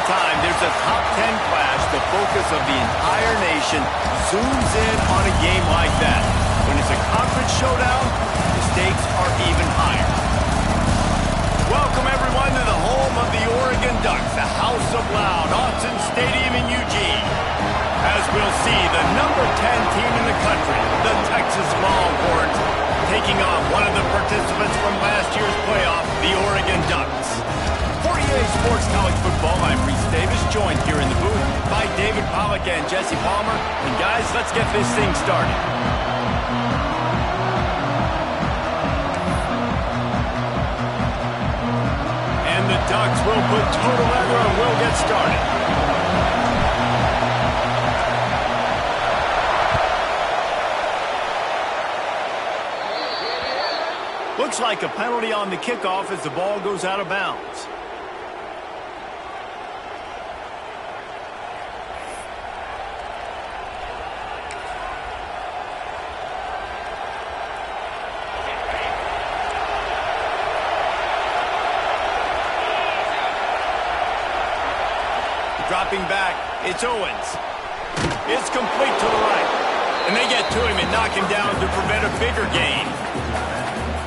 time there's a top 10 clash, the focus of the entire nation zooms in on a game like that. When it's a conference showdown, the stakes are even higher. Welcome, everyone, to the home of the Oregon Ducks, the House of Loud, Autzen Stadium in Eugene. As we'll see, the number 10 team in the country, the Texas Longhorns, taking on one of the participants from last year's playoff, the Oregon Ducks. For EA Sports College Football, I'm Reese Davis, joined here in the booth by David Pollack and Jesse Palmer. And guys, let's get this thing started. And the Ducks will put total leather and we'll get started. Looks like a penalty on the kickoff as the ball goes out of bounds. Dropping back, it's Owens. It's complete to the right. And they get to him and knock him down to prevent a bigger gain.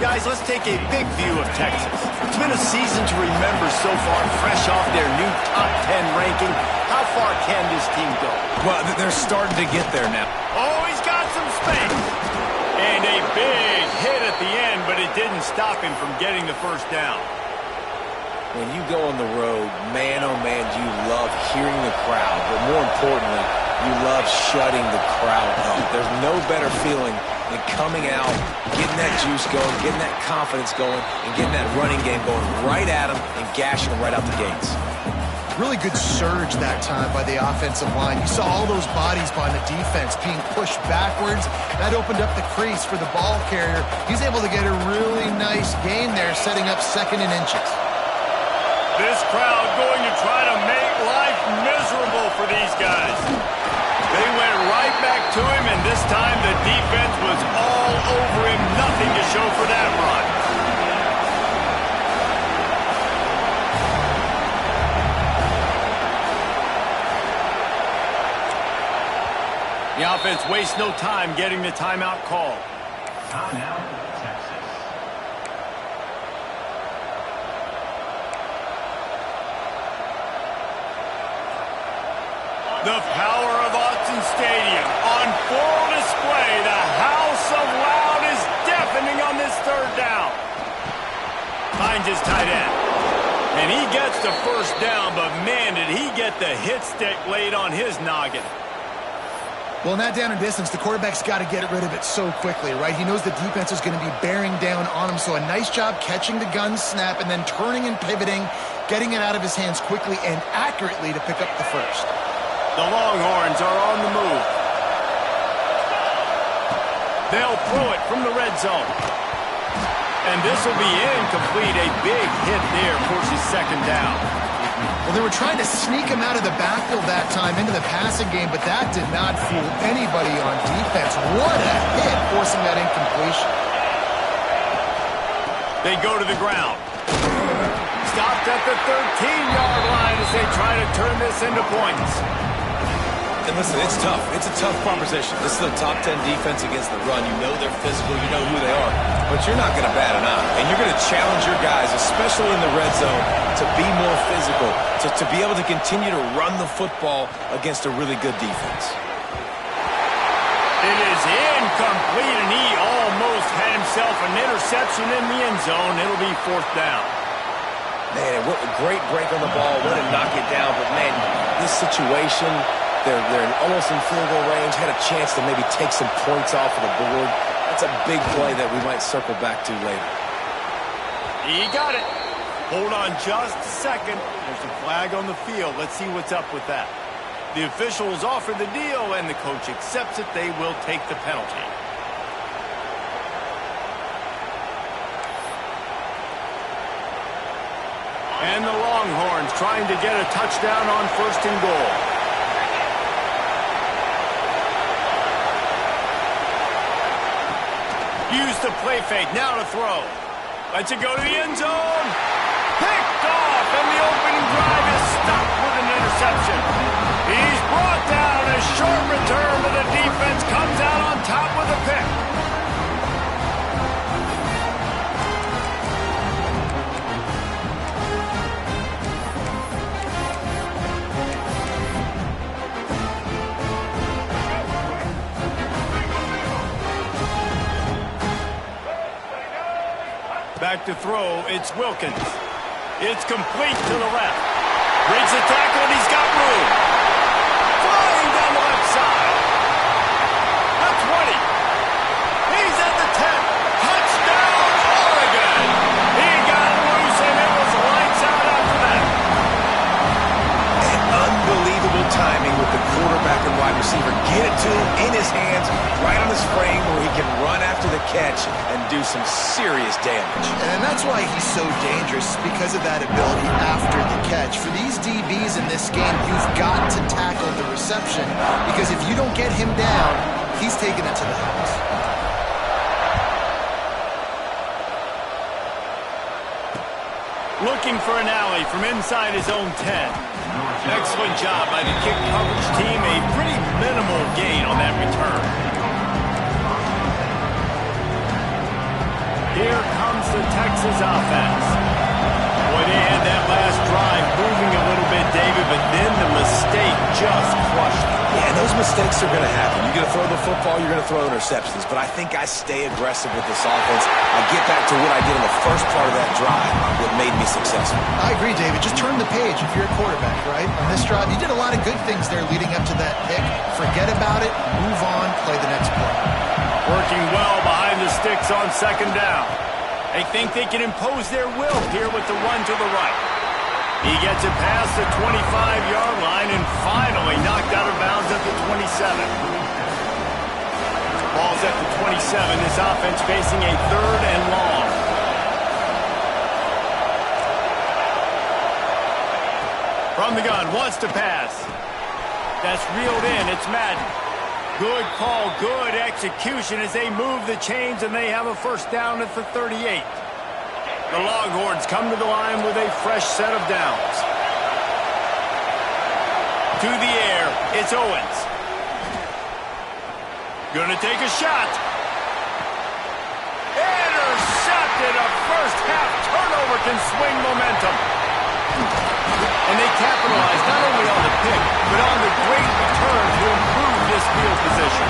Guys, let's take a big view of Texas. It's been a season to remember so far, fresh off their new top 10 ranking. How far can this team go? Well, they're starting to get there now. Oh, he's got some space. And a big hit at the end, but it didn't stop him from getting the first down. When you go on the road, man, oh man, you love hearing the crowd. But more importantly, you love shutting the crowd up. There's no better feeling than coming out, getting that juice going, getting that confidence going, and getting that running game going right at them and gashing them right out the gates. Really good surge that time by the offensive line. You saw all those bodies by the defense being pushed backwards. That opened up the crease for the ball carrier. He's able to get a really nice gain there, setting up 2nd and inches. This crowd going to try to make life miserable for these guys. They went right back to him, and this time the defense was all over him. Nothing to show for that run. The offense wastes no time getting the timeout call. Timeout, Texas. The power of Autzen Stadium on full display. The House of Loud is deafening on this 3rd down. Finds his tight end. And he gets the first down, but man, did he get the hit stick laid on his noggin. Well, in that down and distance, the quarterback's got to get rid of it so quickly, right? He knows the defense is going to be bearing down on him, so a nice job catching the gun snap and then turning and pivoting, getting it out of his hands quickly and accurately to pick up the first. The Longhorns are on the move. They'll throw it from the red zone. And this will be incomplete. A big hit there forces 2nd down. Well, they were trying to sneak him out of the backfield that time into the passing game, but that did not fool anybody on defense. What a hit, forcing that incompletion. They go to the ground. Stopped at the 13-yard line as they try to turn this into points. And listen, it's tough. It's a tough proposition. This is the top 10 defense against the run. You know they're physical. You know who they are. But you're not going to bat an eye. And you're going to challenge your guys, especially in the red zone, to be more physical, to be able to continue to run the football against a really good defense. It is incomplete, and he almost had himself an interception in the end zone. It'll be 4th down. Man, what a great break on the ball. Way to knock it down. But, man, this situation, they're almost in field goal range, had a chance to maybe take some points off of the board. That's a big play that we might circle back to later. He got it. Hold on just a second. There's a flag on the field. Let's see what's up with that. The officials offer the deal, and the coach accepts it. They will take the penalty. And the Longhorns trying to get a touchdown on 1st and goal. Use the play fake, now to throw. Lets it go to the end zone. Picked off, and the opening drive is stopped with an back to throw. It's Wilkins. It's complete to the left. Breaks the tackle, and he's got room. Flying down the left side. The 20. He's at the 10. Touchdown, Oregon. He got loose, and it was lights out after that. And unbelievable timing with the quarterback and wide receiver. Get it to him in his hands, right on his frame where he can run after the catch and do some serious damage. And that's why he's so dangerous, because of that ability after the catch. For these DBs in this game, you've got to tackle the reception, because if you don't get him down, he's taking it to the house. Looking for an alley from inside his own 10. Excellent job by the kick coverage team. A pretty minimal gain on that return. Here comes the Texas offense. Boy, they had that last drive moving a little bit, David, but then the mistake just crushed them. Yeah, and those mistakes are going to happen. You're going to throw the football, you're going to throw interceptions. But I think I stay aggressive with this offense. I get back to what I did in the first part of that drive that made me successful. I agree, David. Just turn the page if you're a quarterback, right? On this drive, you did a lot of good things there leading up to that pick. Forget about it, move on, play the next play. Working well behind the sticks on second down. They think they can impose their will here with the run to the right. He gets it past the 25-yard line and finally knocked out of bounds at the 27. Ball's at the 27. This offense facing a 3rd and long. From the gun, wants to pass. That's reeled in. It's Madden. Good call, good execution as they move the chains, and they have a first down at the 38. The Longhorns come to the line with a fresh set of downs. To the air, it's Owens. Gonna take a shot. Intercepted. A first half turnover can swing momentum. And they capitalize not only on the pick, but on the great return to improve this field position.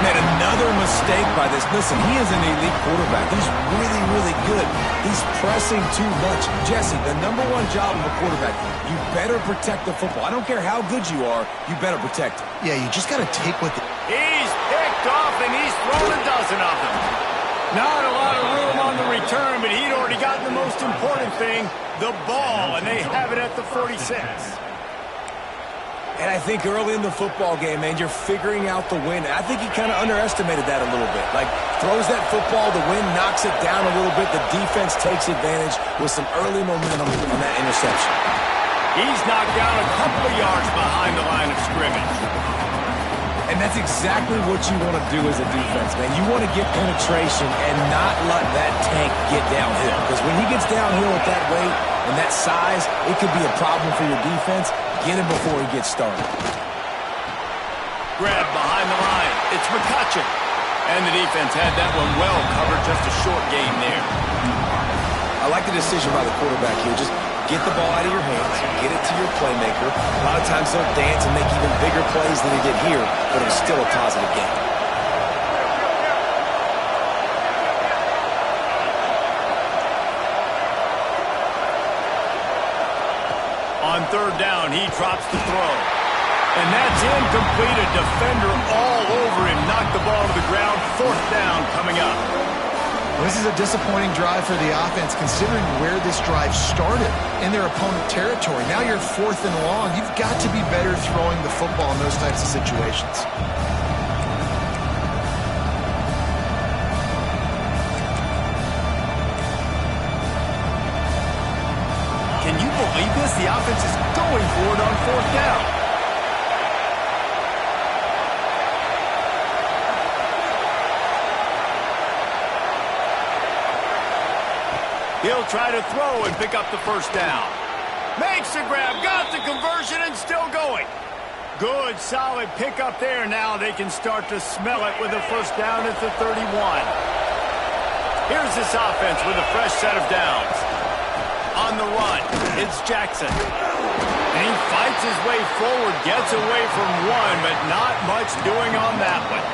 Man, another mistake by this. Listen, he is an elite quarterback. He's really, really good. He's pressing too much. Jesse, the #1 job of a quarterback, you better protect the football. I don't care how good you are, you better protect it. Yeah, you just got to take what the... He's picked off, and he's thrown a dozen of them. Not a lot of room on the return, but he'd already gotten the most important thing, the ball, and they have it at the 46. And I think early in the football game, man, you're figuring out the wind. I think he kind of underestimated that a little bit. Like, throws that football, the wind knocks it down a little bit. The defense takes advantage with some early momentum on that interception. He's knocked down a couple of yards behind the line of scrimmage. And that's exactly what you want to do as a defense, man. You want to get penetration and not let that tank get downhill. Because when he gets downhill at that weight and that size, it could be a problem for your defense. Get him before he gets started. Grab behind the line. It's McCutcheon. And the defense had that one well covered. Just a short game there. I like the decision by the quarterback here. Just get the ball out of your hands, get it to your playmaker. A lot of times they'll dance and make even bigger plays than he did here, but it was still a positive game. On third down, he drops the throw. And that's incomplete. A defender all over him. Knocked the ball to the ground. 4th down coming up. This is a disappointing drive for the offense, considering where this drive started in their opponent territory. Now you're 4th and long. You've got to be better throwing the football in those types of situations. Can you believe this? The offense is going for it on 4th down. He'll try to throw and pick up the first down. Makes the grab, got the conversion, and still going. Good, solid pickup there. Now they can start to smell it with a first down at the 31. Here's this offense with a fresh set of downs. On the run, it's Jackson. And he fights his way forward, gets away from one, but not much doing on that one.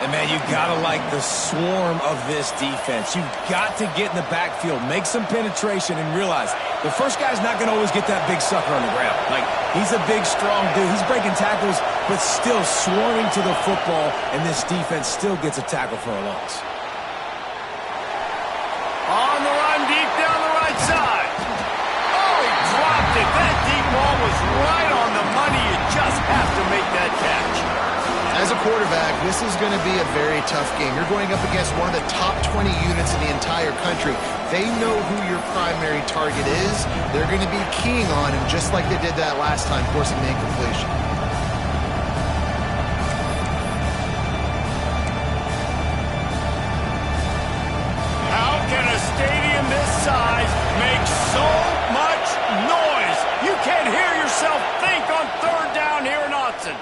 And, man, you got to like the swarm of this defense. You've got to get in the backfield, make some penetration, and realize the first guy's not going to always get that big sucker on the ground. Like, he's a big, strong dude. He's breaking tackles, but still swarming to the football, and this defense still gets a tackle for a loss. On the run, deep down the right side. Oh, he dropped it. That deep ball was right on the money. You just have to make that catch. As a quarterback, this is going to be a very tough game. You're going up against one of the top 20 units in the entire country. They know who your primary target is. They're going to be keying on him just like they did that last time, forcing the incompletion. How can a stadium this size make so much noise? You can't hear yourself think on third down here in Austin.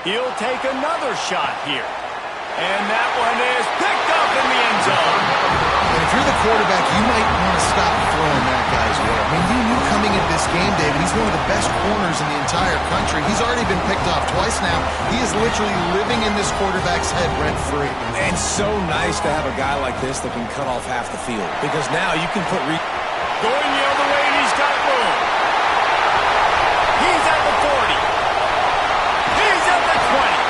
He'll take another shot here. And that one is picked up in the end zone. And if you're the quarterback, you might want to stop throwing that guy's way. I mean, you knew coming into this game, David, he's one of the best corners in the entire country. He's already been picked off twice now. He is literally living in this quarterback's head rent-free. And so nice to have a guy like this that can cut off half the field. Because now you can put... Going the other way, and he's got room. He's at the 40. He's at the 20.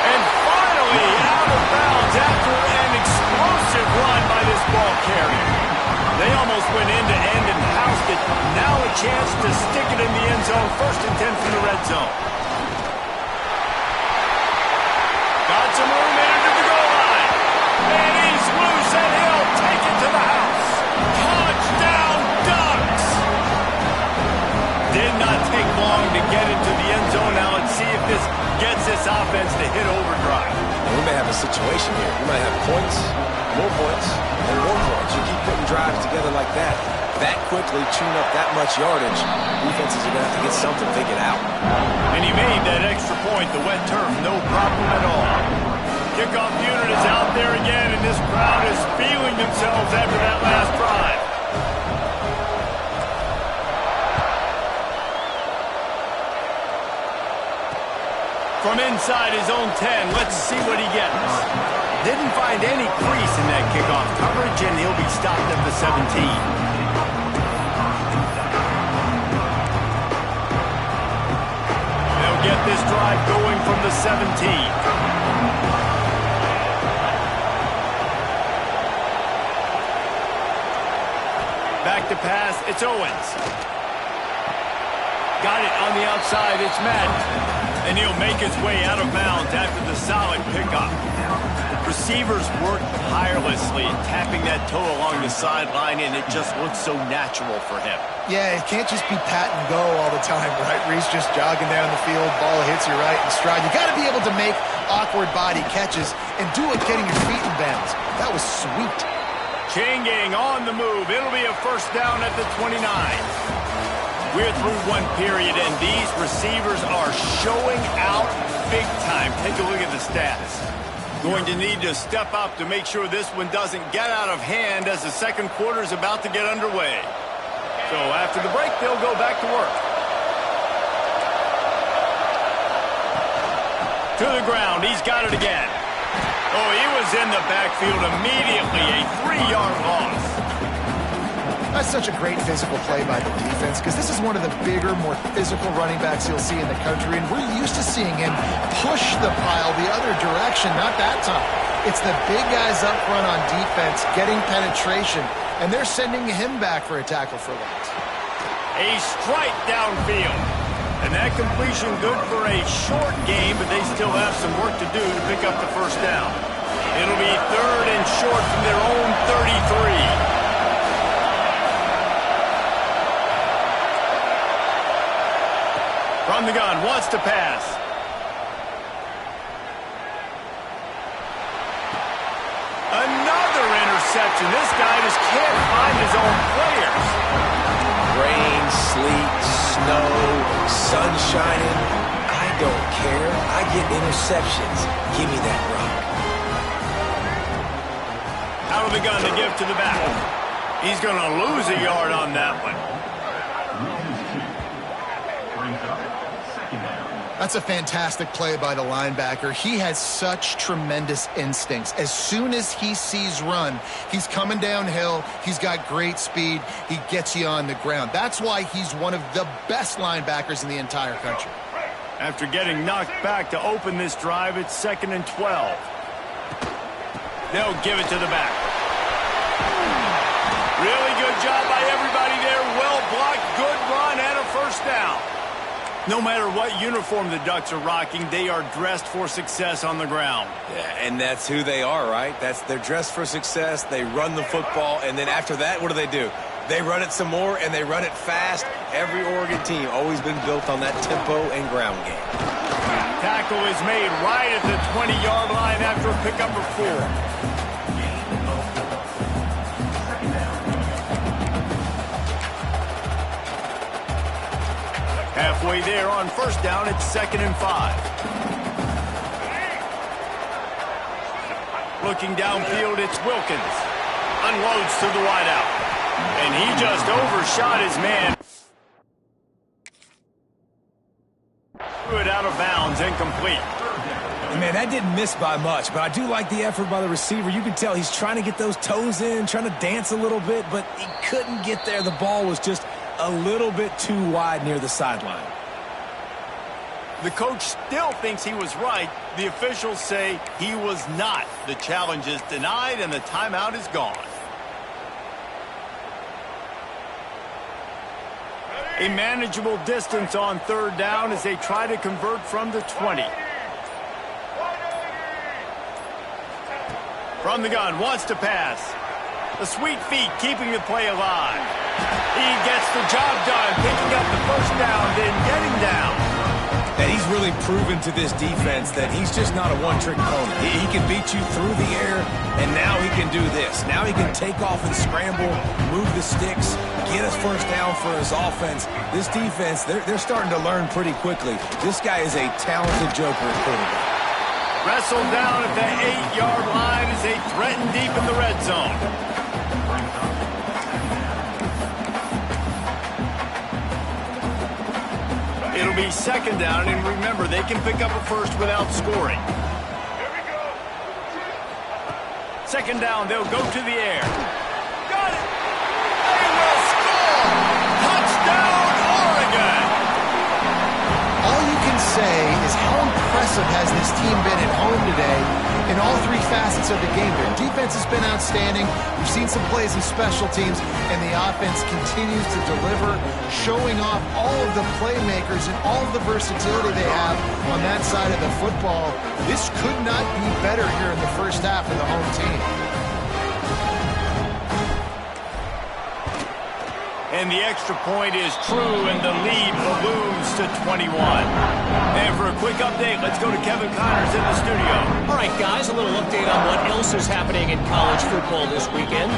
And finally out of bounds after an explosive run by this ball carrier. They almost went end-to-end and housed it. Now a chance to stick it in the end zone. 1st and 10 from the red zone. Got some room into the goal line. And he's loose and he'll take it to the house. Touchdown Ducks! Did not take long to get into the end zone. Now let's see if this gets this offense to hit overdrive. And we may have a situation here. We might have points, more points, and more points. You keep putting drives together like that quickly, tune up that much yardage, defenses are going to have to get something figured out. And he made that extra point, the wet turf, no problem at all. Kickoff unit is out there again, and this crowd is feeling themselves after that last drive. From inside his own 10, let's see what he gets. Didn't find any crease in that kickoff coverage, and he'll be stopped at the 17. They'll get this drive going from the 17. Back to pass, it's Owens. Got it on the outside, it's Madden. And he'll make his way out of bounds after the solid pickup. Receivers work tirelessly, tapping that toe along the sideline, and it just looks so natural for him. Yeah, it can't just be pat and go all the time, right? Reese just jogging down the field, ball hits you right in stride. You got to be able to make awkward body catches and do it getting your feet in bounds. That was sweet. Chain gang on the move. It'll be a 1st down at the 29. We're through one period, and these receivers are showing out big time. Take a look at the stats. Going to need to step up to make sure this one doesn't get out of hand as the second quarter is about to get underway. So after the break, they'll go back to work. To the ground. He's got it again. Oh, he was in the backfield immediately. A 3-yard loss. That's such a great physical play by the defense because this is one of the bigger, more physical running backs you'll see in the country, and we're used to seeing him push the pile the other direction, not that time. It's the big guys up front on defense getting penetration, and they're sending him back for a tackle for loss. A strike downfield. And that completion good for a short game, but they still have some work to do to pick up the 1st down. It'll be 3rd and short from their own 33. From the gun, wants to pass. Another interception. This guy just can't find his own players. Rain, sleet, snow, sun shining. I don't care. I get interceptions. Give me that rock. Out of the gun to give to the back. He's going to lose a yard on that one. That's a fantastic play by the linebacker. He has such tremendous instincts. As soon as he sees run, he's coming downhill. He's got great speed. He gets you on the ground. That's why he's one of the best linebackers in the entire country. After getting knocked back to open this drive, it's 2nd and 12. They'll give it to the back. Really good job by everybody there. Well blocked, good run, and a first down. No matter what uniform the Ducks are rocking, they are dressed for success on the ground. Yeah, and that's who they are, right? They're dressed for success. They run the football, and then after that, what do? They run it some more, and they run it fast. Every Oregon team always been built on that tempo and ground game. Tackle is made right at the 20-yard line after a pickup of 4. Halfway there on first down, it's 2nd and 5. Looking downfield, it's Wilkins. Unloads to the wideout. And he just overshot his man. Threw it out of bounds, incomplete. Man, that didn't miss by much, but I do like the effort by the receiver. You can tell he's trying to get those toes in, trying to dance a little bit, but he couldn't get there. The ball was just a little bit too wide near the sideline. The coach still thinks he was right. The officials say he was not. The challenge is denied and the timeout is gone. A manageable distance on 3rd down as they try to convert from the 20. From the gun, wants to pass. The sweet feet keeping the play alive. He gets the job done, picking up the first down, then getting down. And he's really proven to this defense that he's just not a one-trick pony. He can beat you through the air, and now he can do this. Now he can take off and scramble, move the sticks, get us first down for his offense. This defense, they're starting to learn pretty quickly. This guy is a talented joker at quarterback. Wrestled down at the 8-yard line as they threaten deep in the red zone. It'll be 2nd down, and remember, they can pick up a first without scoring. 2nd down, they'll go to the air. Got it! They will score! Touchdown, Oregon! All you can say is how impressive has this team been at home today in all 3 facets of the game. Their defense has been outstanding. We've seen some plays in special teams, and the offense continues to deliver, showing off all of the playmakers and all of the versatility they have on that side of the football. This could not be better here in the first half for the home team. And the extra point is true, and the lead balloons to 21. And for a quick update, let's go to Kevin Connors in the studio. All right, guys, a little update on what else is happening in college football this weekend.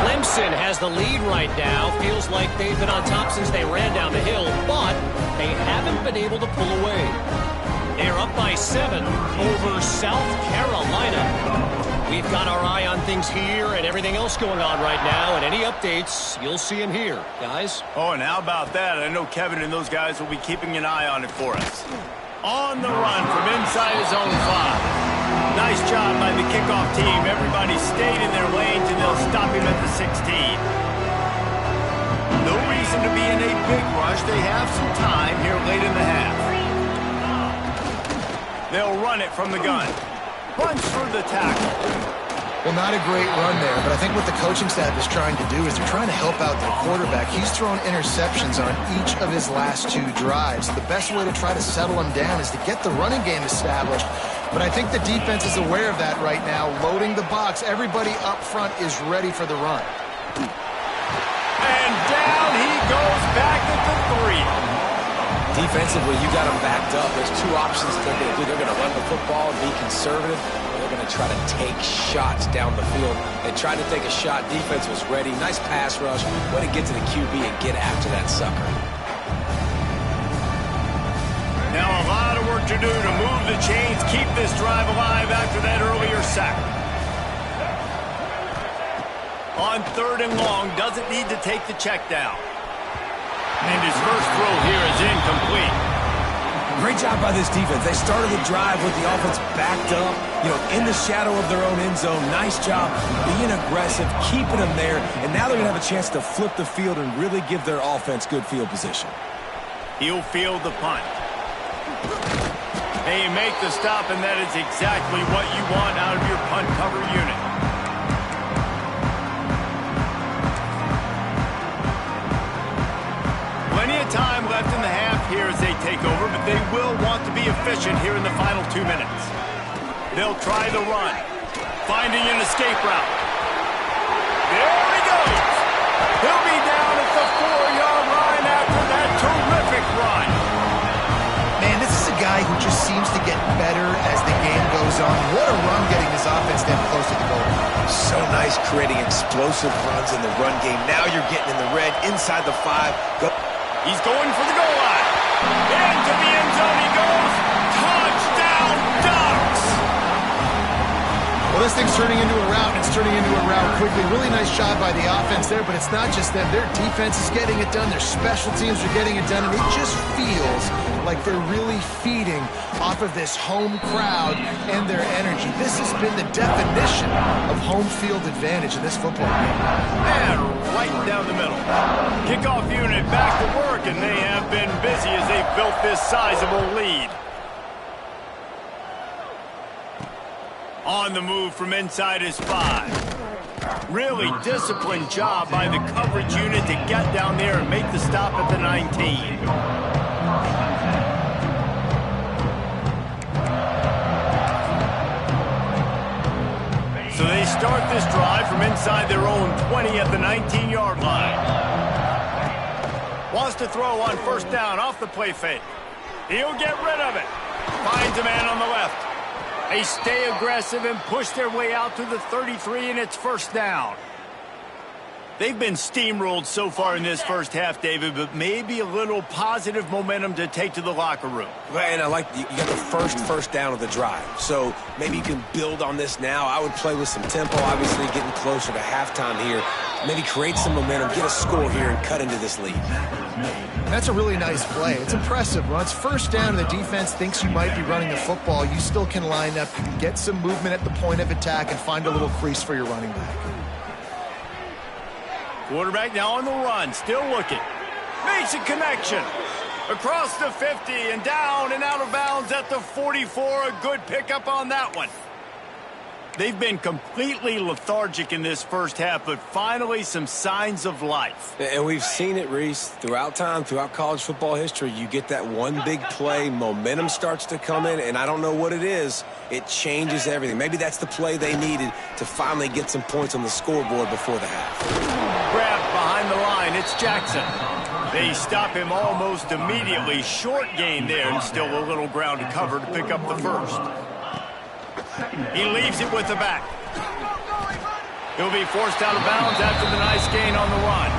Clemson has the lead right now. Feels like they've been on top since they ran down the hill, but they haven't been able to pull away. They're up by 7 over South Carolina. We've got our eye on things here and everything else going on right now, and any updates, you'll see them here, guys. Oh, and how about that? I know Kevin and those guys will be keeping an eye on it for us. On the run from inside his own 5. Nice job by the kickoff team. Everybody stayed in their lanes, and they'll stop him at the 16. No reason to be in a big rush. They have some time here late in the half. They'll run it from the gun. Runs for the tackle. Well, not a great run there, but I think what the coaching staff is trying to do is they're trying to help out their quarterback. He's thrown interceptions on each of his last 2 drives. The best way to try to settle him down is to get the running game established. But I think the defense is aware of that right now, loading the box. Everybody up front is ready for the run. And down he goes back at the 3. Defensively, you got them backed up. There's 2 options they're going to do. They're going to run the football and be conservative, or they're going to try to take shots down the field. They tried to take a shot. Defense was ready. Nice pass rush. Way to get to the QB and get after that sucker. Now a lot of work to do to move the chains, keep this drive alive after that earlier sack. On 3rd and long, doesn't need to take the check down. And his first throw here is incomplete. Great job by this defense. They started the drive with the offense backed up, in the shadow of their own end zone. Nice job being aggressive, keeping them there, and now they're going to have a chance to flip the field and really give their offense good field position. He'll field the punt. They make the stop, and that is exactly what you want out of your punt cover unit. Plenty of time left in the half here as they take over, but they will want to be efficient here in the final 2 minutes. They'll try the run, finding an escape route. There he goes. He'll be down at the 4-yard line after that terrific run. Man, this is a guy who just seems to get better as the game goes on. What a run getting his offense down close to the goal. So nice creating explosive runs in the run game. Now you're getting in the red inside the 5. He's going for the goal line. Into the end zone he goes. Touchdown, Ducks! Well, this thing's turning into a route, and it's turning into a route quickly. Really nice job by the offense there, but it's not just them. Their defense is getting it done. Their special teams are getting it done, and it just feels like they're really feeding off of this home crowd and their energy. This has been the definition of home field advantage in this football game. And right down the middle. Kickoff unit back to work, and they have been busy as they've built this sizable lead. On the move from inside his 5. Really disciplined job by the coverage unit to get down there and make the stop at the 19. So they start this drive from inside their own 20 at the 19-yard line. Wants to throw on first down off the play fake. He'll get rid of it. Finds a man on the left. They stay aggressive and push their way out to the 33, and it's first down. They've been steamrolled so far in this first half, David, but maybe a little positive momentum to take to the locker room. And I like you got the first down of the drive, so maybe you can build on this now. I would play with some tempo, obviously getting closer to halftime here. Maybe create some momentum, get a score here, and cut into this lead. That's a really nice play. It's impressive. When it's first down and the defense thinks you might be running the football, you still can line up, you can get some movement at the point of attack, and find a little crease for your running back. Quarterback now on the run, still looking. Makes a connection. Across the 50 and down and out of bounds at the 44. A good pickup on that one. They've been completely lethargic in this first half, but finally some signs of life. And we've seen it, Reese, throughout time, throughout college football history. You get that one big play, momentum starts to come in, and I don't know what it is. It changes everything. Maybe that's the play they needed to finally get some points on the scoreboard before the half. Grabbed behind the line, it's Jackson. They stop him almost immediately. Short gain there, and still a little ground to cover to pick up the first. He leaves it with the back. He'll be forced out of bounds after the nice gain on the run.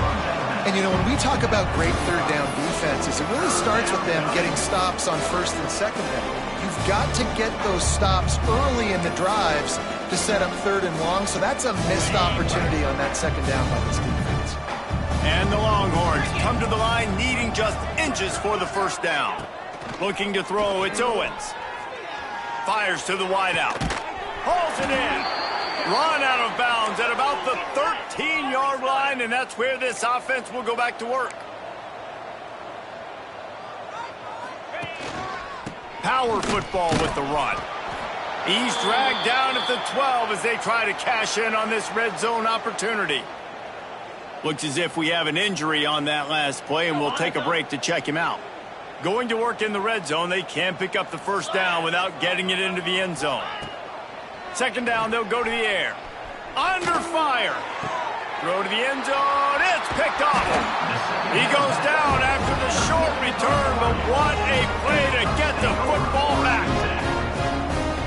And, when we talk about great third down defenses, it really starts with them getting stops on first and second down. You've got to get those stops early in the drives to set up third and long, so that's a missed opportunity on that second down by this defense. And the Longhorns come to the line needing just inches for the first down. Looking to throw, it's Owens. Fires to the wideout. Hauls it in. Run out of bounds at about the 13-yard line, and that's where this offense will go back to work. Power football with the run. He's dragged down at the 12 as they try to cash in on this red zone opportunity. Looks as if we have an injury on that last play, and we'll take a break to check him out. Going to work in the red zone, they can't pick up the first down without getting it into the end zone. Second down, they'll go to the air. Under fire. Throw to the end zone. It's picked off. He goes down after the short return, but what a play to get the football back.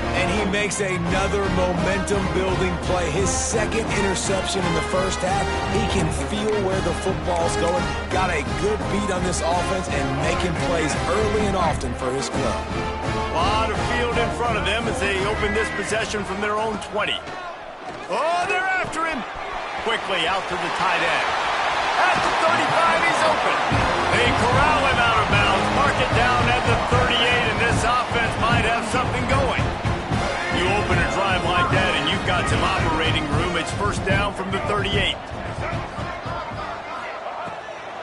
And he makes another momentum-building play. His second interception in the first half. He can feel where the football's going. Got a good beat on this offense and making plays early and often for his club. A lot of field in front of them as they open this possession from their own 20. Oh, they're after him. Quickly out to the tight end. At the 35, he's open. They corral him out of bounds. Mark it down at the 38. It's first down from the 38.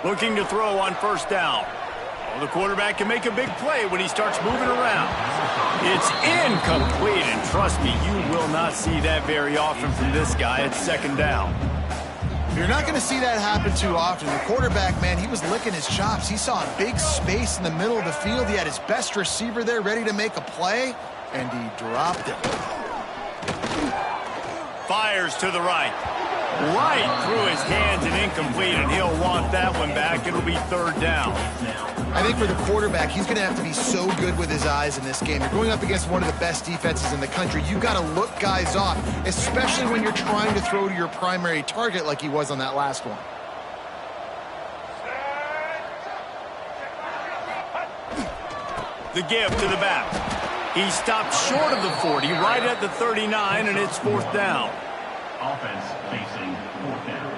Looking to throw on first down. Well, the quarterback can make a big play when he starts moving around. It's incomplete, and trust me, you will not see that very often from this guy at second down. You're not going to see that happen too often. The quarterback, man, he was licking his chops. He saw a big space in the middle of the field. He had his best receiver there ready to make a play, and he dropped it. Fires to the right. Right through his hands and incomplete, and he'll want that one back. It'll be third down. I think for the quarterback, he's going to have to be so good with his eyes in this game. You're going up against one of the best defenses in the country. You've got to look guys off, especially when you're trying to throw to your primary target like he was on that last one. The give to the back. He stopped short of the 40, right at the 39, and it's fourth down. Offense facing fourth down.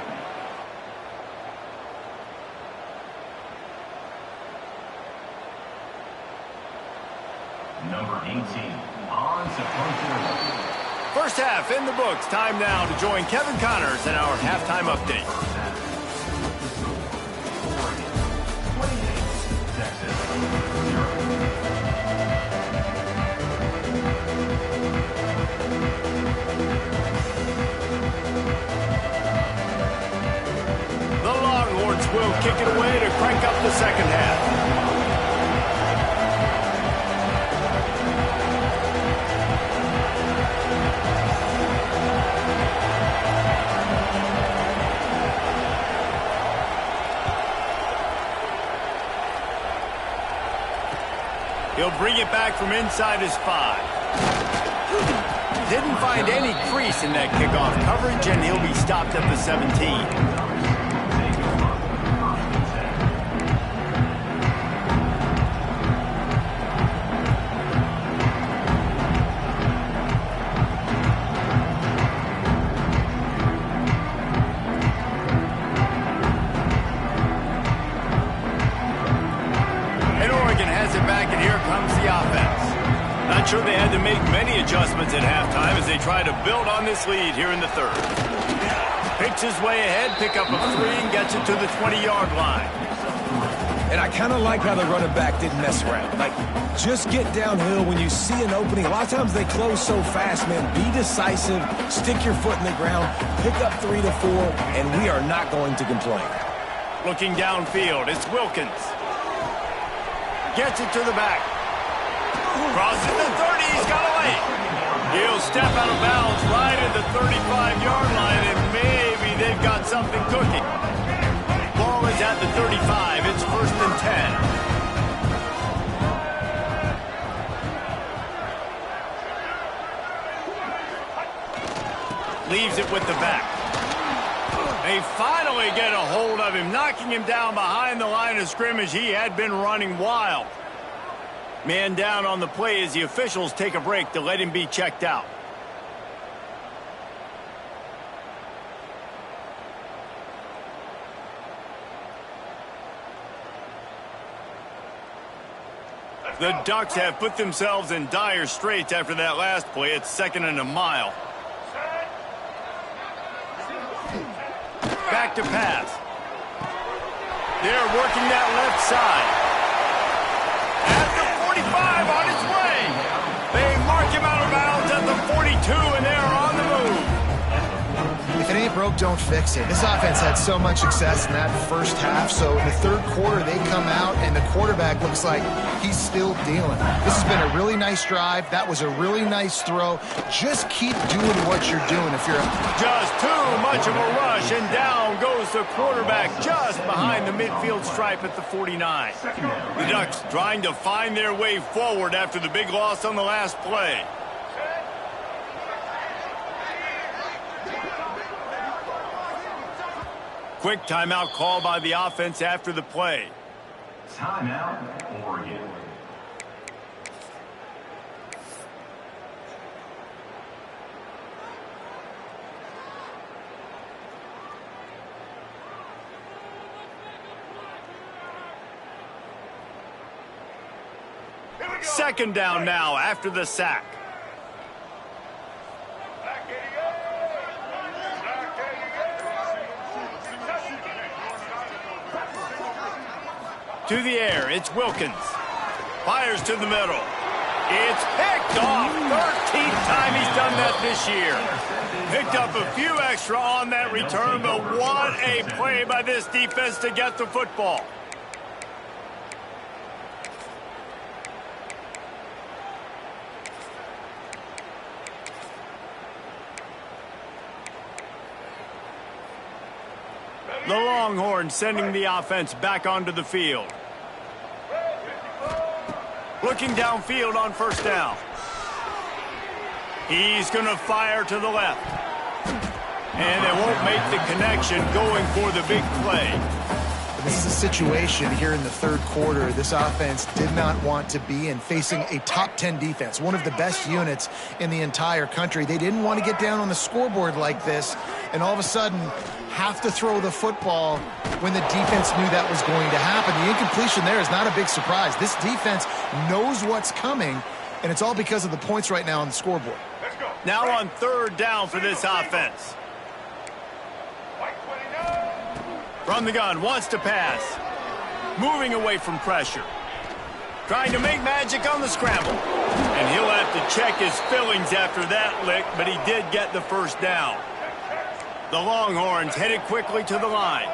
Number 18 on supposed to. First half in the books. Time now to join Kevin Connors in our halftime update. The Longhorns will kick it away to crank up the second half. He'll bring it back from inside his 5. Didn't find any crease in that kickoff coverage, and he'll be stopped at the 17. Sure, they had to make many adjustments at halftime as they try to build on this lead here in the third. Picks his way ahead, pick up a 3, and gets it to the 20-yard line. And I kind of like how the running back didn't mess around. Like, just get downhill when you see an opening. A lot of times they close so fast, man. Be decisive, stick your foot in the ground, pick up 3 to 4, and we are not going to complain. Looking downfield, it's Wilkins. Gets it to the back. Crosses the 30, he's got away. He'll step out of bounds right at the 35-yard line, and maybe they've got something cooking. Ball is at the 35. It's first and 10. Leaves it with the back. They finally get a hold of him, knocking him down behind the line of scrimmage. He had been running wild. Man down on the play as the officials take a break to let him be checked out. The Ducks have put themselves in dire straits after that last play. It's second and a mile. Back to pass. They're working that left side. At the 45 on his way. They mark him out of bounds at the 42, and they're on the move. If it ain't broke, don't fix it. This offense had so much success in that first half, so in the third quarter they come out and the quarterback looks like he's still dealing. This has been a really nice drive. That was a really nice throw. Just keep doing what you're doing. If you're just too much of a rush, and down goes the quarterback just behind the midfield stripe at the 49. The Ducks trying to find their way forward after the big loss on the last play. Quick timeout call by the offense after the play. Timeout, Oregon. Second down now after the sack. To the air, it's Wilkins. Fires to the middle. It's picked off. 13th time he's done that this year. Picked up a few extra on that return, but what a play by this defense to get the football. The Longhorns sending the offense back onto the field. Looking downfield on first down. He's going to fire to the left. And they won't make the connection going for the big play. This is a situation here in the third quarter this offense did not want to be in, facing a top 10 defense, one of the best units in the entire country. They didn't want to get down on the scoreboard like this, and all of a sudden have to throw the football when the defense knew that was going to happen. The incompletion there is not a big surprise. This defense knows what's coming, and it's all because of the points right now on the scoreboard. Now on third down for this offense. From the gun, wants to pass. Moving away from pressure. Trying to make magic on the scramble. And he'll have to check his fillings after that lick, but he did get the first down. The Longhorns headed quickly to the line.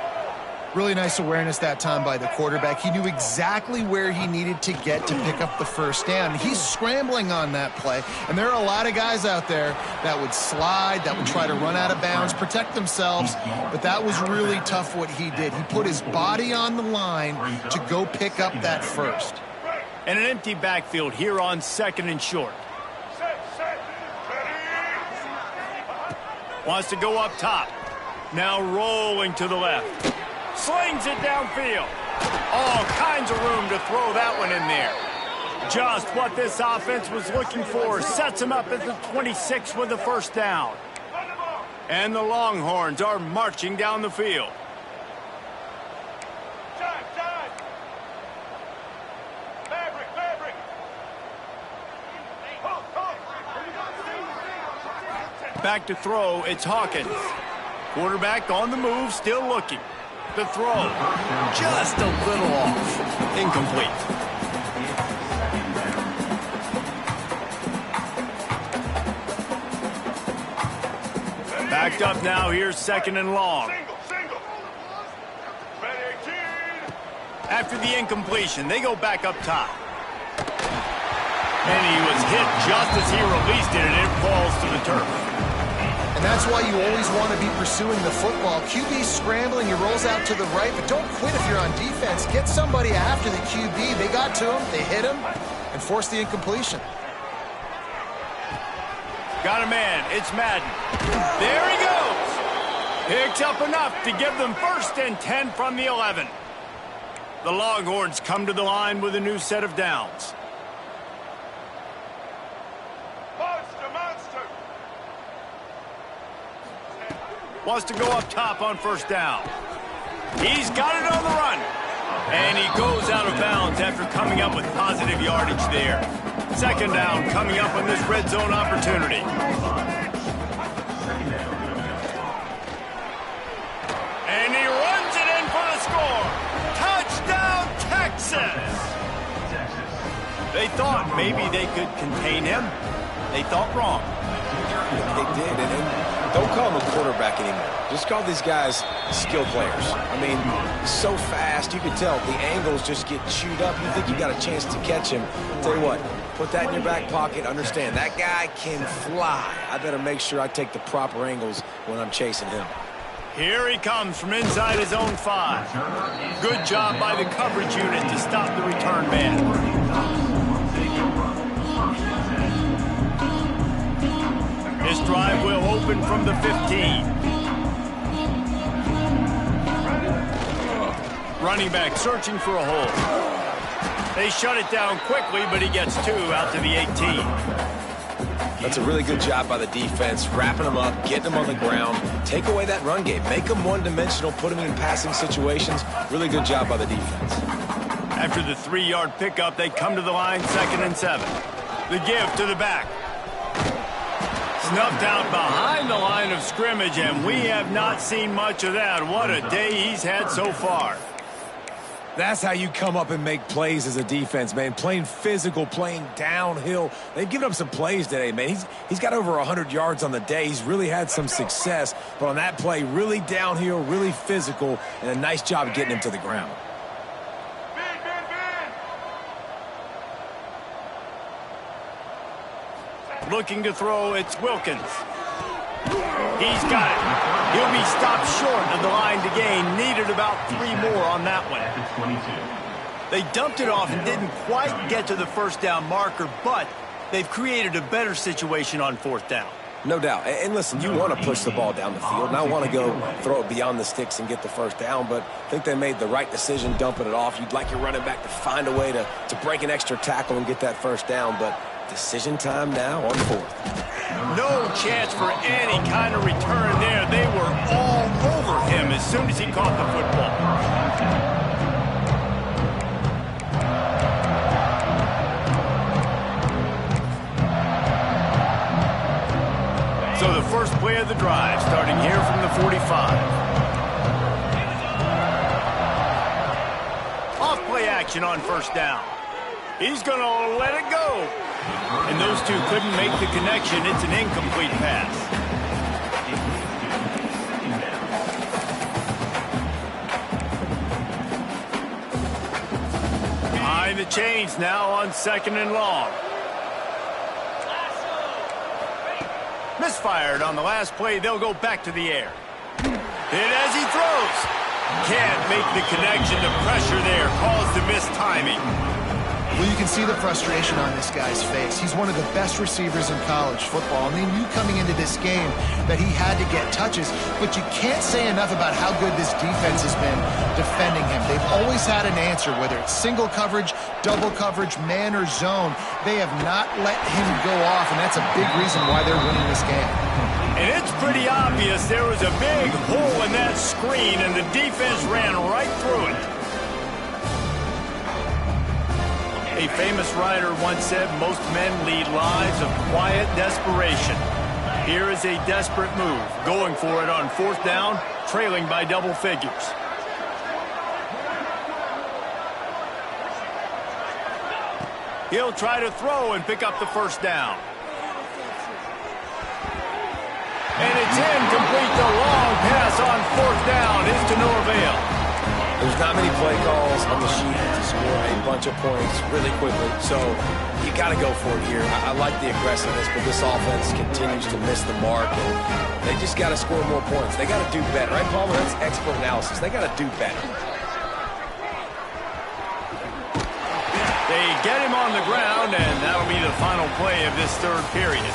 Really nice awareness that time by the quarterback. He knew exactly where he needed to get to pick up the first down. He's scrambling on that play, and there are a lot of guys out there that would slide, that would try to run out of bounds, protect themselves, but that was really tough what he did. He put his body on the line to go pick up that first. And an empty backfield here on second and short. Wants to go up top. Now rolling to the left. Slings it downfield. All kinds of room to throw that one in there. Just what this offense was looking for. Sets him up at the 26 with the first down. And the Longhorns are marching down the field. Back to throw, it's Hawkins. Quarterback on the move, still looking. The throw, just a little off. Incomplete. Backed up now, here's second and long. After the incompletion, they go back up top. And he was hit just as he released it, and it falls to the turf. And that's why you always want to be pursuing the football. QB's scrambling, he rolls out to the right, but don't quit if you're on defense. Get somebody after the QB. They got to him, they hit him, and forced the incompletion. Got a man, it's Madden. There he goes. Picks up enough to give them first and 10 from the 11. The Longhorns come to the line with a new set of downs. Wants to go up top on first down. He's got it on the run. And he goes out of bounds after coming up with positive yardage there. Second down coming up on this red zone opportunity. And he runs it in for the score. Touchdown, Texas! They thought maybe they could contain him. They thought wrong. They did, and don't call him a quarterback anymore. Just call these guys skill players. I mean, so fast, you can tell the angles just get chewed up. You think you got a chance to catch him. Tell you what, put that in your back pocket. Understand, that guy can fly. I better make sure I take the proper angles when I'm chasing him. Here he comes from inside his own 5. Good job by the coverage unit to stop the return man. This drive will open from the 15. Running back searching for a hole. They shut it down quickly, but he gets 2 out to the 18. That's a really good job by the defense, wrapping them up, getting them on the ground. Take away that run game. Make them one-dimensional, put them in passing situations. Really good job by the defense. After the 3-yard pickup, they come to the line, 2nd and 7. The give to the back. Snuffed out behind the line of scrimmage, and we have not seen much of that. What a day he's had so far. That's how you come up and make plays as a defense, man. Playing physical, playing downhill. They've given up some plays today, man. He's got over 100 yards on the day. He's really had some success. But on that play, really downhill, really physical, and a nice job getting him to the ground. Looking to throw, it's Wilkins. He's got it. He'll be stopped short of the line to gain. Needed about 3 more on that one. They dumped it off and didn't quite get to the first down marker, but they've created a better situation on 4th down. No doubt. And listen, you want to push the ball down the field, and I want to go throw it beyond the sticks and get the first down, but I think they made the right decision dumping it off. You'd like your running back to find a way to break an extra tackle and get that first down, but decision time now on 4th. No chance for any kind of return there. They were all over him as soon as he caught the football. So the first play of the drive, starting here from the 45. Off play action on 1st down. He's going to let it go. And those two couldn't make the connection. It's an incomplete pass. Behind the chains now on 2nd and long. Misfired on the last play. They'll go back to the air. Hit as he throws. Can't make the connection. The pressure there caused the missed timing. Well, you can see the frustration on this guy's face. He's one of the best receivers in college football, and they knew coming into this game that he had to get touches, but you can't say enough about how good this defense has been defending him. They've always had an answer, whether it's single coverage, double coverage, man or zone. They have not let him go off, and that's a big reason why they're winning this game. And it's pretty obvious there was a big hole in that screen, and the defense ran right through it. A famous writer once said, most men lead lives of quiet desperation. Here is a desperate move, going for it on 4th down, trailing by double figures. He'll try to throw and pick up the first down. And it's incomplete. The long pass on 4th down is to no avail. There's not many play calls on the sheet to score a bunch of points really quickly, so you got to go for it here. I like the aggressiveness, but this offense continues to miss the mark, and they just got to score more points. They got to do better, right, Palmer? That's expert analysis. They got to do better. They get him on the ground, and that'll be the final play of this 3rd period.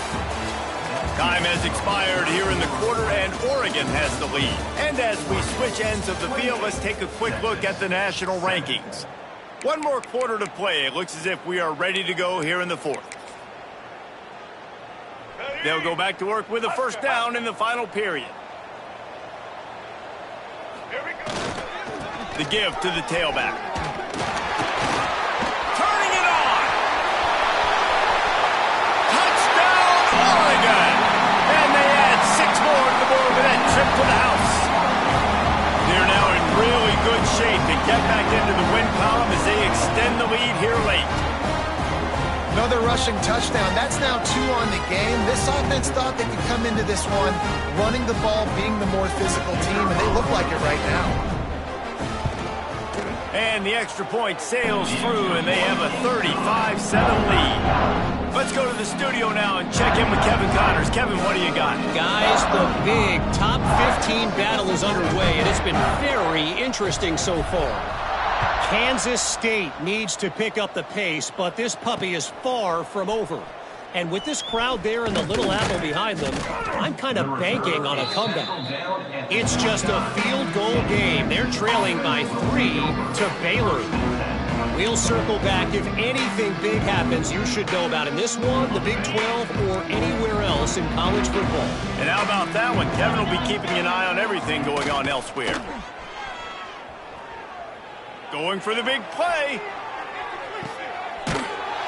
Time has expired here in the quarter, and Oregon has the lead. And as we switch ends of the field, let's take a quick look at the national rankings. One more quarter to play. It looks as if we are ready to go here in the 4th. They'll go back to work with a first down in the final period. The give to the tailback. Turning it on! Touchdown, Oregon! And they add 6 more to the board with that trip to the house. They're now in really good shape to get back into the win column as they extend the lead here late. Another rushing touchdown. That's now 2 on the game. This offense thought they could come into this one running the ball, being the more physical team, and they look like it right now. And the extra point sails through, and they have a 35-7 lead. Let's go to the studio now and check in with Kevin Connors. Kevin, what do you got? Guys, the big top 15 battle is underway, and it's been very interesting so far. Kansas State needs to pick up the pace, but this puppy is far from over. And with this crowd there and the Little Apple behind them, I'm kind of banking on a comeback. It's just a field goal game. They're trailing by 3 to Baylor. We'll circle back. If anything big happens, you should know about in this one, the Big 12, or anywhere else in college football. And how about that one? Kevin will be keeping an eye on everything going on elsewhere. Going for the big play.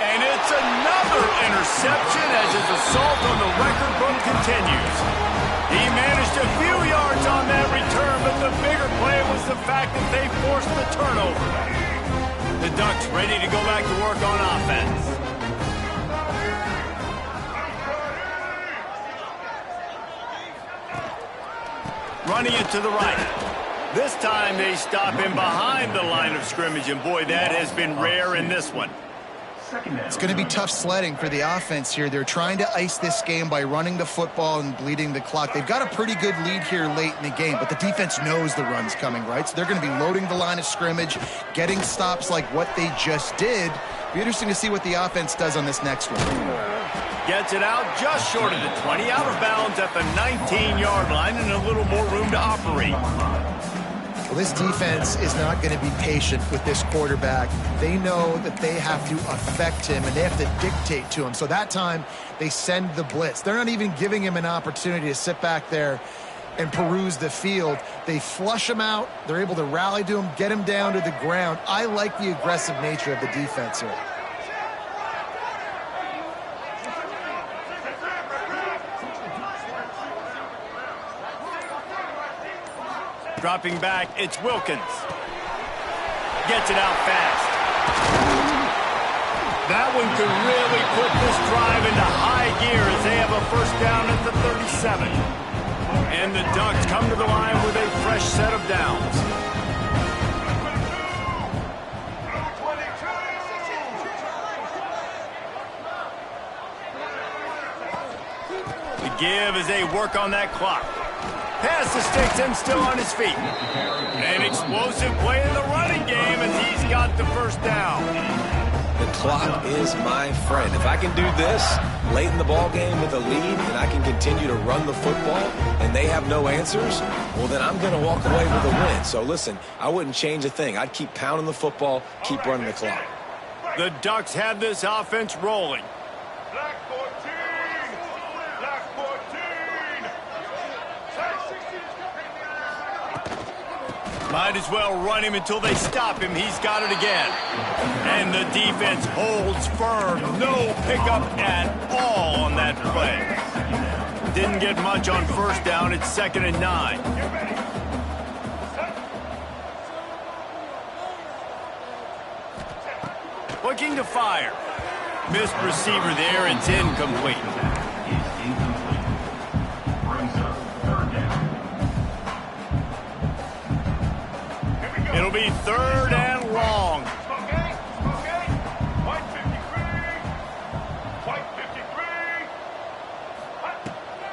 And it's another interception as his assault on the record book continues. He managed a few yards on that return, but the bigger play was the fact that they forced the turnover. The Ducks ready to go back to work on offense. Running it to the right. This time they stop him behind the line of scrimmage, and boy, that has been rare in this one. It's going to be tough sledding for the offense here. They're trying to ice this game by running the football and bleeding the clock. They've got a pretty good lead here late in the game, but the defense knows the run's coming, right? So they're going to be loading the line of scrimmage, getting stops like what they just did. Be interesting to see what the offense does on this next one. Gets it out just short of the 20, out of bounds at the 19-yard line, and a little more room to operate. Well, this defense is not going to be patient with this quarterback. They know that they have to affect him, and they have to dictate to him. So that time, they send the blitz. They're not even giving him an opportunity to sit back there and peruse the field. They flush him out. They're able to rally to him, get him down to the ground. I like the aggressive nature of the defense here. Dropping back, it's Wilkins. Gets it out fast. That one could really put this drive into high gear as they have a first down at the 37. And the Ducks come to the line with a fresh set of downs. The give as they work on that clock. Pass the sticks and still on his feet. An explosive play in the running game as he's got the first down. The clock is my friend. If I can do this late in the ball game with a lead and I can continue to run the football and they have no answers, well, then I'm going to walk away with a win. So listen, I wouldn't change a thing. I'd keep pounding the football, keep running the clock. The Ducks have this offense rolling. Black 14! Black 14! Might as well run him until they stop him. He's got it again. And the defense holds firm. No pickup at all on that play. Didn't get much on first down. It's 2nd and 9. Looking to fire. Missed receiver there. It's incomplete. It'll be 3rd and long.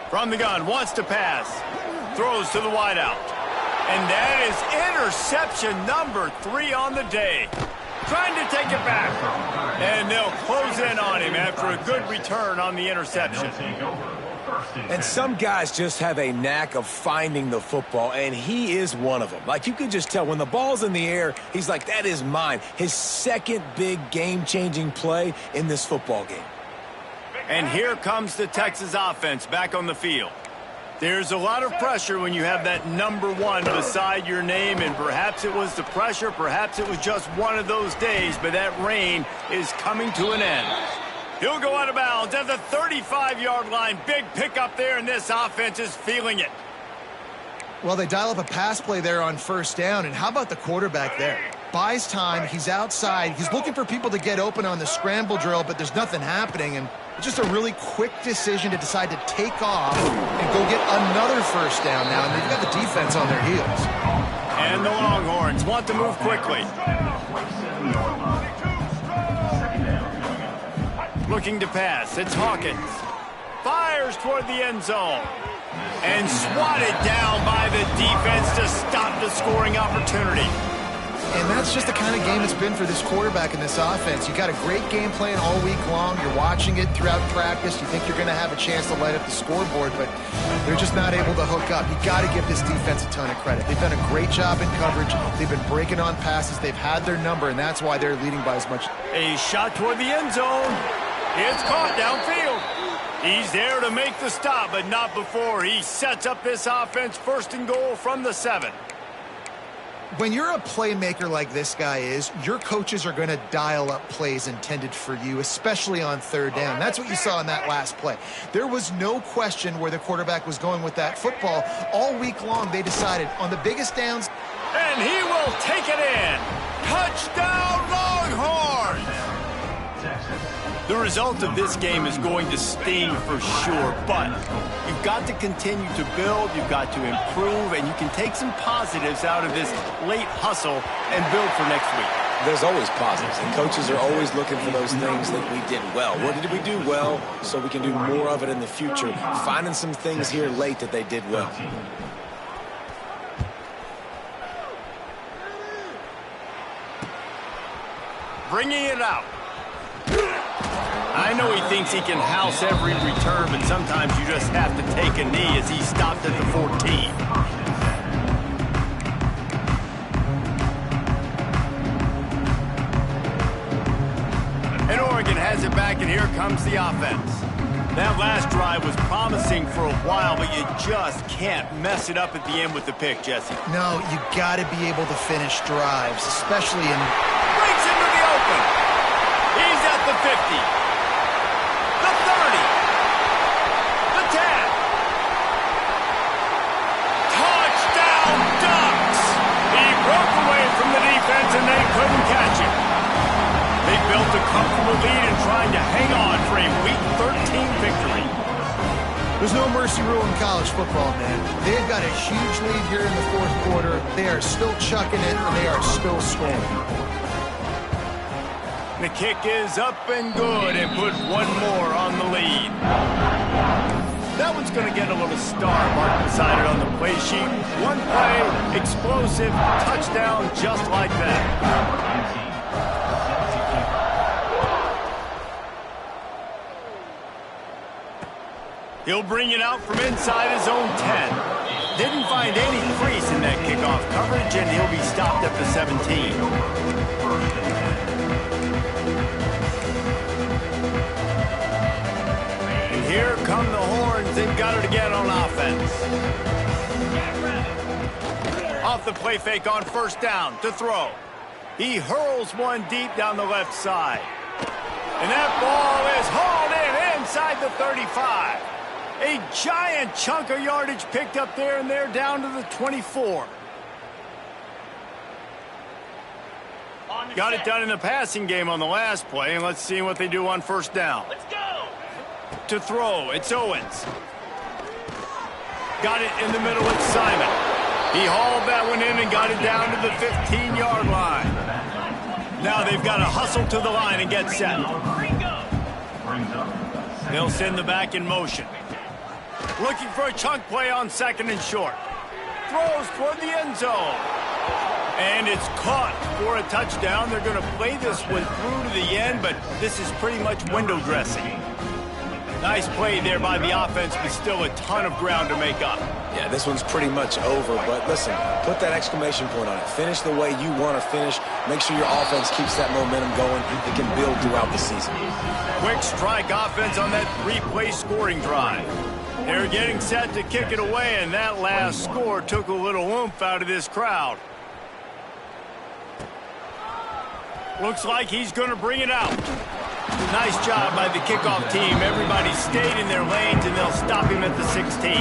From the gun, wants to pass. Throws to the wideout. And that is interception number 3 on the day. Trying to take it back. And they'll close in on him after a good return on the interception. And some guys just have a knack of finding the football, and he is one of them. Like, you can just tell when the ball's in the air, he's like, that is mine. His second big game-changing play in this football game. And here comes the Texas offense back on the field. There's a lot of pressure when you have that number 1 beside your name, and perhaps it was the pressure, perhaps it was just one of those days, but that rain is coming to an end. He'll go out of bounds at the 35-yard line. Big pickup there, and this offense is feeling it. Well, they dial up a pass play there on first down, and how about the quarterback there? Buys time, he's outside, he's looking for people to get open on the scramble drill, but there's nothing happening, and it's just a really quick decision to decide to take off and go get another first down now, and they've got the defense on their heels. And the Longhorns want to move quickly. Looking to pass, it's Hawkins. Fires toward the end zone. And swatted down by the defense to stop the scoring opportunity. And that's just the kind of game it's been for this quarterback in this offense. You got a great game plan all week long. You're watching it throughout practice. You think you're going to have a chance to light up the scoreboard, but they're just not able to hook up. You got to give this defense a ton of credit. They've done a great job in coverage. They've been breaking on passes. They've had their number, and that's why they're leading by as much. A shot toward the end zone. It's caught downfield. He's there to make the stop, but not before he sets up this offense 1st and goal from the 7. When you're a playmaker like this guy is, your coaches are going to dial up plays intended for you, especially on 3rd down. That's what you saw in that last play. There was no question where the quarterback was going with that football. All week long, they decided on the biggest downs. And he will take it in. Touchdown, Longhorns! The result of this game is going to sting for sure, but you've got to continue to build, you've got to improve, and you can take some positives out of this late hustle and build for next week. There's always positives, and coaches are always looking for those things that we did well. What did we do well so we can do more of it in the future? Finding some things here late that they did well. Bringing it out. I know he thinks he can house every return, but sometimes you just have to take a knee as he stopped at the 14. And Oregon has it back, and here comes the offense. That last drive was promising for a while, but you just can't mess it up at the end with the pick, Jesse. No, you got to be able to finish drives, especially in... Breaks into the open. He's at the 50. The 30. The 10. Touchdown Ducks! He broke away from the defense and they couldn't catch him. They built a comfortable lead and trying to hang on for a Week 13 victory. There's no mercy rule in college football, man. They've got a huge lead here in the fourth quarter. They are still chucking it, and they are still scoring. The kick is up and good and put one more on the lead. That one's going to get a little star mark beside it on the play sheet. One play, explosive, touchdown just like that. He'll bring it out from inside his own 10. Didn't find any crease in that kickoff coverage, and he'll be stopped at the 17. And here come the horns. They've got it again on offense. Off the play fake on first down to throw. He hurls one deep down the left side. And that ball is hauled in inside the 35. A giant chunk of yardage picked up there, and they're down to the 24. Got it done in the passing game on the last play, and let's see what they do on first down. Let's go! To throw, it's Owens. Got it in the middle, it's Simon. He hauled that one in and got it down to the 15-yard line. Now they've got to hustle to the line and get set. They'll send the back in motion. Looking for a chunk play on second and short. Throws toward the end zone. And it's caught for a touchdown. They're going to play this one through to the end, but this is pretty much window dressing. Nice play there by the offense, but still a ton of ground to make up. Yeah, this one's pretty much over, but listen, put that exclamation point on it. Finish the way you want to finish. Make sure your offense keeps that momentum going. It can build throughout the season. Quick strike offense on that three-play scoring drive. They're getting set to kick it away, and that last score took a little oomph out of this crowd. Looks like he's going to bring it out. Nice job by the kickoff team. Everybody stayed in their lanes, and they'll stop him at the 16.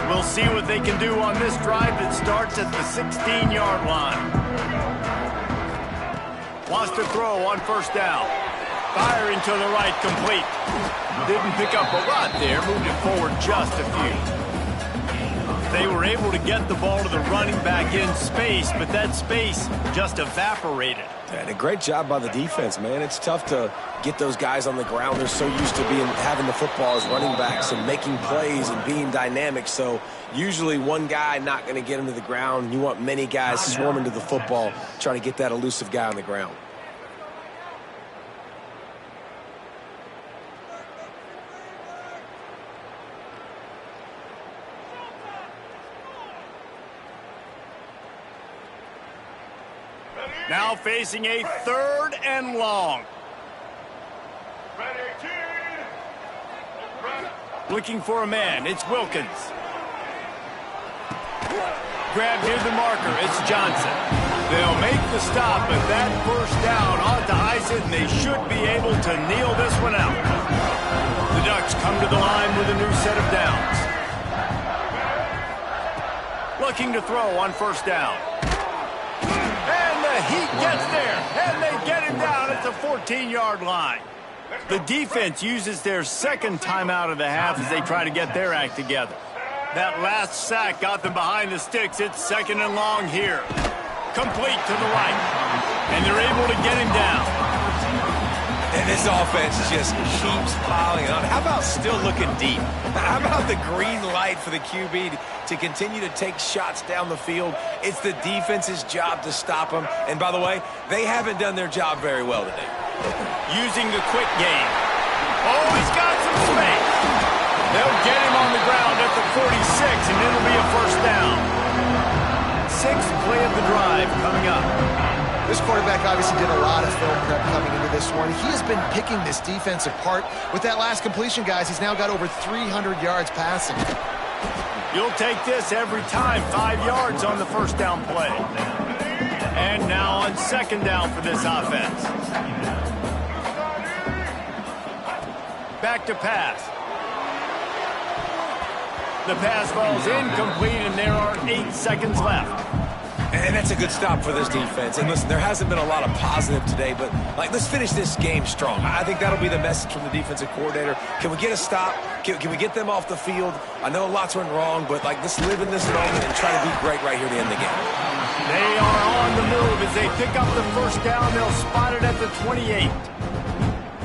We'll see what they can do on this drive that starts at the 16-yard line. Wants to throw on first down. Firing to the right, complete. Didn't pick up a lot there, moved it forward just a few. They were able to get the ball to the running back in space, but that space just evaporated. And a great job by the defense, man. It's tough to get those guys on the ground. They're so used to having the football as running backs and making plays and being dynamic. So usually one guy not going to get him to the ground. You want many guys swarming to the football, trying to get that elusive guy on the ground. Now facing a 3rd and long. Looking for a man. It's Wilkins. Grabbed near the marker. It's Johnson. They'll make the stop, but that first down ought to ice it, and they should be able to kneel this one out. The Ducks come to the line with a new set of downs. Looking to throw on first down. And the Heat gets there, and they get him down at the 14-yard line. The defense uses their second timeout of the half as they try to get their act together. That last sack got them behind the sticks. It's second and long here. Complete to the right. And they're able to get him down. And this offense just keeps piling on. How about still looking deep? How about the green light for the QB to continue to take shots down the field? It's the defense's job to stop them. And by the way, they haven't done their job very well today. Using the quick game. Oh, he's got some space. They'll get him on the ground at the 46, and it'll be a first down. Sixth play of the drive coming up. This quarterback obviously did a lot of film prep coming into this one. He has been picking this defense apart. With that last completion, guys, he's now got over 300 yards passing. You'll take this every time. 5 yards on the first down play. And now on second down for this offense. Back to pass. The pass falls incomplete, and there are 8 seconds left. And that's a good stop for this defense. And listen, there hasn't been a lot of positive today, but let's finish this game strong. I think that'll be the message from the defensive coordinator. Can we get a stop? Can we get them off the field? I know lots went wrong, but let's live in this moment and try to be great right here to end the game. They are on the move as they pick up the first down. They'll spot it at the 28.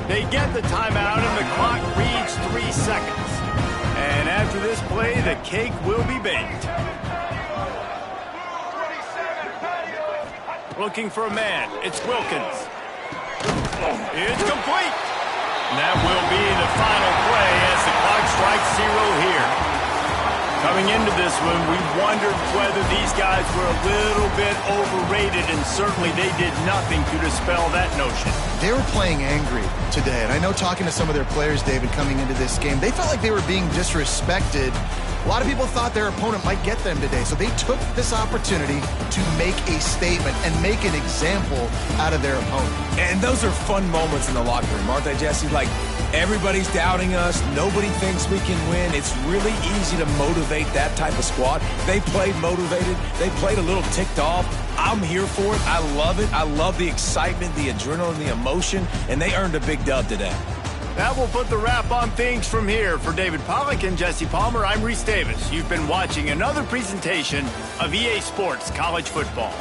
They get the timeout, and the clock reads 3 seconds. And after this play, the cake will be baked. Looking for a man. It's Wilkins. It's complete. And that will be the final play as the clock strikes 0 here. Coming into this one, we wondered whether these guys were a little bit overrated, and certainly they did nothing to dispel that notion. They were playing angry today, and I know talking to some of their players, David, coming into this game, they felt like they were being disrespected. A lot of people thought their opponent might get them today, so they took this opportunity to make a statement and make an example out of their opponent. And those are fun moments in the locker room, aren't they, Jesse? Like, everybody's doubting us. Nobody thinks we can win. It's really easy to motivate that type of squad. They played motivated. They played a little ticked off. I'm here for it. I love it. I love the excitement, the adrenaline, the emotion, and they earned a big dub today. That will put the wrap on things from here. For David Pollack and Jesse Palmer, I'm Reese Davis. You've been watching another presentation of EA Sports College Football.